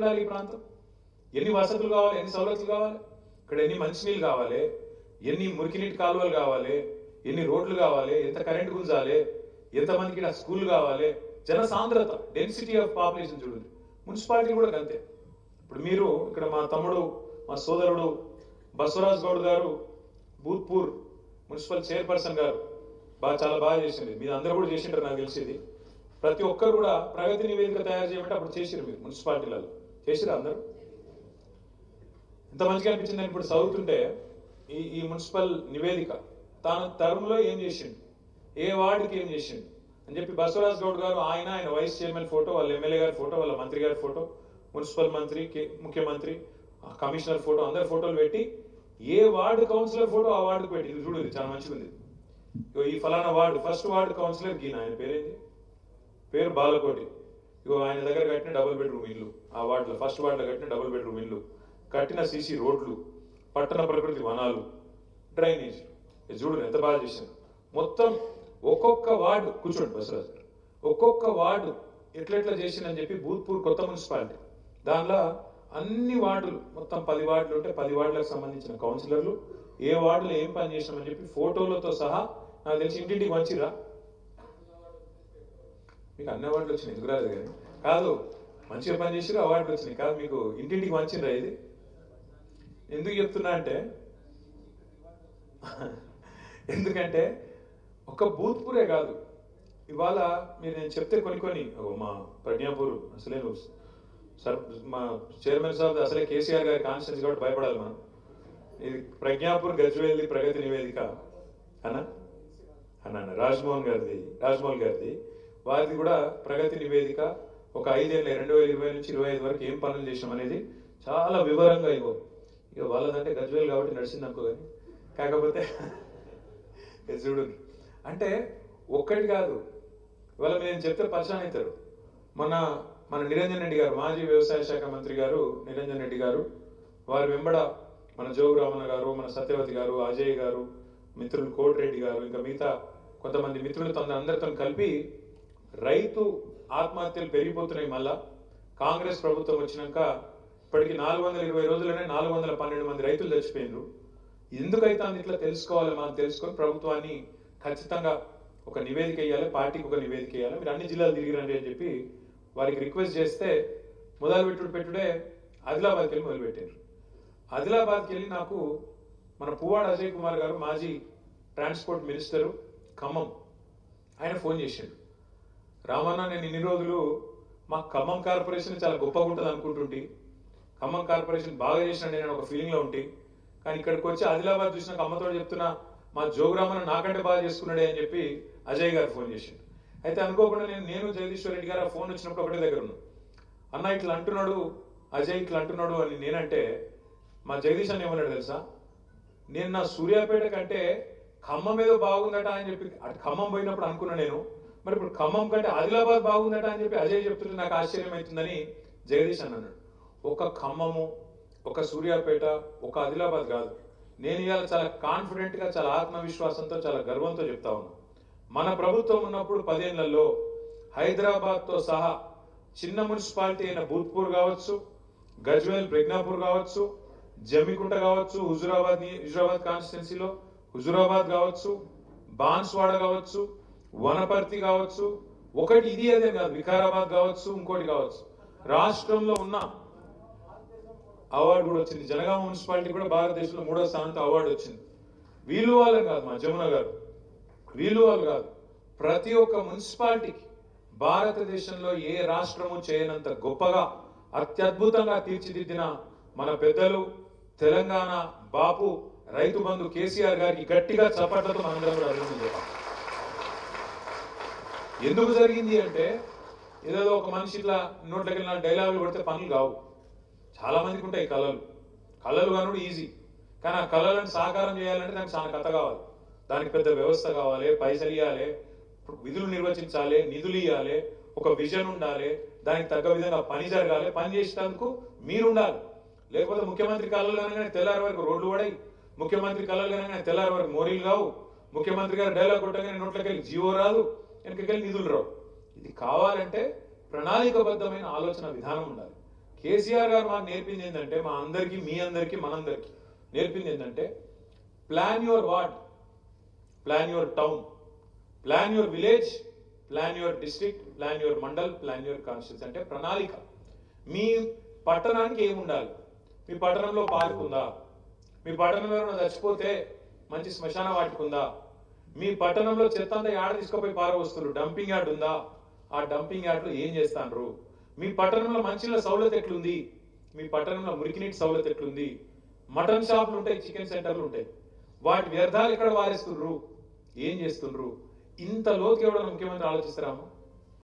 ఉండాలి ఈ ప్రాంతం? ఎన్ని వసతులు కావాలి, ఎన్ని సౌలతులు కావాలి, ఇక్కడ ఎన్ని మంచినీళ్ళు కావాలి, ఎన్ని మురికినీటి కాలువలు కావాలి, ఎన్ని రోడ్లు కావాలి, ఎంత కరెంట్ గుంజాలి, ఎంతమందికి ఇక్కడ స్కూల్ కావాలి, జనసాంద్రత, డెన్సిటీ ఆఫ్ పాపులేషన్ చూడండి. మున్సిపాలిటీ కూడా అంతే. ఇప్పుడు మీరు ఇక్కడ మా తమ్ముడు, మా సోదరుడు బసవరాజ్ గౌడ్ గారు భూత్పూర్ మున్సిపల్ చైర్పర్సన్ గారు చాలా బాగా చేసింది. మీరు అందరూ కూడా చేసింటారు నాకు తెలిసింది. ప్రతి ఒక్కరు కూడా ప్రగతి నివేదిక తయారు చేయమంటే అప్పుడు చేసిరు. మీరు మున్సిపాలిటీలలో చేసిరు అందరూ. ఎంత మంచిగా అనిపించిందని ఇప్పుడు చదువుతుంటే ఈ మున్సిపల్ నివేదిక తాను టర్మ్లో ఏం చేసిండు, ఏ వార్డుకి ఏం చేసిండు అని చెప్పి బసవరాజ్ గౌడ్ గారు ఆయన వైస్ చైర్మన్ ఫోటో, వాళ్ళ ఎమ్మెల్యే గారి ఫోటో, వాళ్ళ మంత్రి గారి ఫోటో, మున్సిపల్ మంత్రి, ముఖ్యమంత్రి, కమిషనర్ ఫోటో, అందరి ఫోటోలు పెట్టి ఏ వార్డు కౌన్సిలర్ ఫోటో ఆ వార్డుకు పెట్టి ఇది చూడు, చాలా మంచిగా ఉంది. ఈ ఫలానా వార్డు ఫస్ట్ వార్డు కౌన్సిలర్ గీన, ఆయన పేరేంటి, పేరు బాలకోటి. ఆయన దగ్గర కట్టిన డబుల్ బెడ్రూమ్ ఇల్లు, ఆ వార్డులో ఫస్ట్ వార్డులో కట్టిన డబుల్ బెడ్రూమ్ ఇల్లు, కట్టిన సీసీ రోడ్లు, పట్టణ ప్రకృతి వనాలు, డ్రైనేజ్, చూడు ఎంత బాగా చేశారు. మొత్తం ఒక్కొక్క వార్డు కూర్చోండి బసరాజు గారు, ఒక్కొక్క వార్డు ఎట్లెట్లా చేసిందని చెప్పి భూత్పూర్ కొత్త మున్సిపాలిటీ దానిలో అన్ని వార్డులు మొత్తం 10 వార్డులు ఉంటే 10 వార్డులకు సంబంధించిన కౌన్సిలర్లు ఏ వార్డులో ఏం పని చేసినామని చెప్పి ఫోటోలతో సహా నాకు తెలిసి ఇంటింటికి మంచిరా. మీకు అన్ని అవార్డులు వచ్చినాయి, ఎందుకు రాదు కానీ కాదు, మంచిగా పని చేసిరా అవార్డులు వచ్చినాయి కాదు, మీకు ఇంటింటికి మంచిరా. ఇది ఎందుకు చెప్తున్నా అంటే ఎందుకంటే ఒక భూత్పూరే కాదు, ఇవాళ మీరు నేను చెప్తే కొన్ని మా ప్రజ్ఞాపూర్ అసలే మా చైర్మన్ సాబ్ అసలే కేసీఆర్ గారి కాన్స్టిట్యూన్సీ కాబట్టి భయపడాలి మనం. ఇది ప్రజ్ఞాపూర్ గజ్వేల్ది ప్రగతి నివేదిక అన్న రాజ్మోహన్ గారిది వారిది కూడా ప్రగతి నివేదిక. ఒక 5 ఏళ్ళ 2020 నుంచి 25 వరకు ఏం పనులు చేసినాం అనేది చాలా వివరంగా ఇక వాళ్ళదంటే గజ్వేల్ కాబట్టి నడిచింది అనుకో. కానీ కాకపోతే చూడు అంటే ఒక్కటి కాదు, ఇవాళ నేను చెప్తే పరిచయం అవుతారు. మన నిరంజన్ రెడ్డి గారు, మాజీ వ్యవసాయ శాఖ మంత్రి గారు నిరంజన్ రెడ్డి గారు, వారి వెంబడ మన జోగు రామన్న గారు, మన సత్యవతి గారు, అజయ్ గారు, మిత్రులు కోటిరెడ్డి గారు, ఇంకా మిగతా కొంతమంది మిత్రులతో అందరితో కలిపి రైతు ఆత్మహత్యలు పెరిగిపోతున్నాయి. మళ్ళా కాంగ్రెస్ ప్రభుత్వం వచ్చినాక ఇప్పటికి 420 రోజులనే 412 మంది రైతులు చచ్చిపోయినారు. ఎందుకైతే ఇట్లా తెలుసుకోవాలి, మనం తెలుసుకొని ప్రభుత్వాన్ని ఖచ్చితంగా ఒక నివేదిక ఇవ్వాలి, పార్టీకి ఒక నివేదిక ఇవ్వాలి, మీరు అన్ని జిల్లాలు తిరిగిరండి అని చెప్పి వారికి రిక్వెస్ట్ చేస్తే పెట్టుడే ఆదిలాబాద్కి వెళ్ళి మొదలుపెట్టారు. ఆదిలాబాద్కి వెళ్ళి నాకు మన పువ్వాడ అజయ్ కుమార్ గారు, మాజీ ట్రాన్స్పోర్ట్ మినిస్టరు ఖమ్మం, ఆయన ఫోన్ చేశాడు. రామన్న, నేను ఇన్ని రోజులు మా ఖమ్మం కార్పొరేషన్ చాలా గొప్పగా ఉంటుంది అనుకుంటుంటే, ఖమ్మం కార్పొరేషన్ బాగా చేసినా నేను ఒక ఫీలింగ్లో ఉంటే, కానీ ఇక్కడికి వచ్చి ఆదిలాబాద్ చూసిన అమ్మతో చెప్తున్నా మా జోగురామన్న నాకంటే బాగా చేసుకున్నాడే అని చెప్పి అజయ్ గారు ఫోన్ చేశాడు. అయితే అనుకోకుండా నేను జగదీశ్వర్ రెడ్డి గారు ఆ ఫోన్ వచ్చినప్పుడు ఒకటే దగ్గర ఉన్నాను. అన్న ఇట్లా అంటున్నాడు అజయ్, ఇట్లా అంటున్నాడు అని నేనంటే మా జగదీష్ అని ఏమన్నాడు తెలుసా, నేను నా సూర్యాపేట కంటే ఖమ్మం ఏదో బాగుందట అని చెప్పి అటు ఖమ్మం పోయినప్పుడు అనుకున్నా నేను, మరి ఇప్పుడు ఖమ్మం కంటే ఆదిలాబాద్ బాగుందట అని చెప్పి అజయ్ చెప్తుంటే నాకు ఆశ్చర్యం అవుతుందని జగదీష్ అని అన్నాడు. ఒక ఖమ్మము, ఒక సూర్యాపేట, ఒక ఆదిలాబాద్ కాదు, నేను ఇవాళ చాలా కాన్ఫిడెంట్గా, చాలా ఆత్మవిశ్వాసంతో, చాలా గర్వంతో చెప్తా ఉన్నా. మన ప్రభుత్వం ఉన్నప్పుడు 10 ఏళ్లలో హైదరాబాద్తో సహా చిన్న మున్సిపాలిటీ అయిన భూత్పూర్ కావచ్చు, గజ్వేల్ ప్రజ్ఞాపూర్ కావచ్చు, జమ్మికుంట కావచ్చు, హుజురాబాద్ కాన్స్టిట్యున్సీలో హుజురాబాద్ కావచ్చు, బాన్స్వాడ కావచ్చు, వనపర్తి కావచ్చు, ఒకటి ఇది అదే కాదు, వికారాబాద్ కావచ్చు, ఇంకోటి కావచ్చు, రాష్ట్రంలో ఉన్న అవార్డు కూడా వచ్చింది. జనగామ మున్సిపాలిటీ కూడా భారతదేశంలో 3వ స్థానంతో అవార్డు వచ్చింది. వీళ్ళు వాళ్ళని కాదు, మా జమున గారు వీళ్ళు వాళ్ళు కాదు, ప్రతి ఒక్క మున్సిపాలిటీకి భారతదేశంలో ఏ రాష్ట్రము చేయనంత గొప్పగా అత్యద్భుతంగా తీర్చిదిద్దిన మన పెద్దలు తెలంగాణ బాపు రైతు బంధు కేసీఆర్ గారికి గట్టిగా చప్పట్లతో మనందరం కూడా అభినందించాం. ఎందుకు జరిగింది అంటే ఏదో ఒక మనిషి ఇట్లా నోట్లకి వెళ్ళిన డైలాగులు కొడితే పనులు కావు. చాలా మందికి ఉంటాయి కళలు కనుడు ఈజీ, కానీ ఆ కళలను సాకారం చేయాలంటే దానికి చాలా కథ కావాలి, దానికి పెద్ద వ్యవస్థ కావాలి, పైసలు ఇవ్వాలి, విధులు నిర్వచించాలి, నిధులు ఇవ్వాలి, ఒక విజన్ ఉండాలి, దానికి తగ్గ విధంగా పని జరగాలి, పని చేసేందుకు మీరు ఉండాలి. లేకపోతే ముఖ్యమంత్రి కళలు కనుక తెల్లారి వరకు రోడ్లు పడాయి, ముఖ్యమంత్రి కళలు కనుక తెల్లారి వరకు మోరీలు కావు, ముఖ్యమంత్రి గారు డైలాగ్ కొట్టగానే నోట్లకెళ్ళి జీవో రాదు, వెనకకెళ్ళి నిధులు రావు. ఇది కావాలంటే ప్రణాళికబద్ధమైన ఆలోచన విధానం ఉండాలి. కేసీఆర్ గారు మాకు నేర్పింది ఏంటంటే మా అందరికీ మీ అందరికీ మనందరికీ నేర్పింది ఏంటంటే plan your ward, plan your town, plan your village, plan your district, plan your mandal, plan your constituency. అంటే ప్రణాళిక. మీ పట్టణానికి ఏముండాలి? మీ పట్టణంలో పార్క్ ఉందా? మీ పట్టణంలో ఏమైనా చచ్చిపోతే మంచి శ్మశాన వాటిక ఉందా? మీ పట్టణంలో చెత్త అంతా యాడ తీసుకుపోయి పారవస్తున్నారు? డంపింగ్ యార్డ్ ఉందా? ఆ డంపింగ్ యార్డ్లో ఏం చేస్తాండ్రు? మీ పట్టణంలో మంచిల సౌలత ఎట్లుంది? మీ పట్టణంలో మురికినీటి సౌలత ఎట్లుంది? మటన్ షాపులు ఉంటాయి, చికెన్ సెంటర్లు ఉంటాయి, వాటి వ్యర్థాలు ఎక్కడ వారేస్తున్నారు? ఏం చేస్తుండ్రు? ఇంత లోతు ఎవడన్నా ముఖ్యమంత్రి ఆలోచిస్తారామా?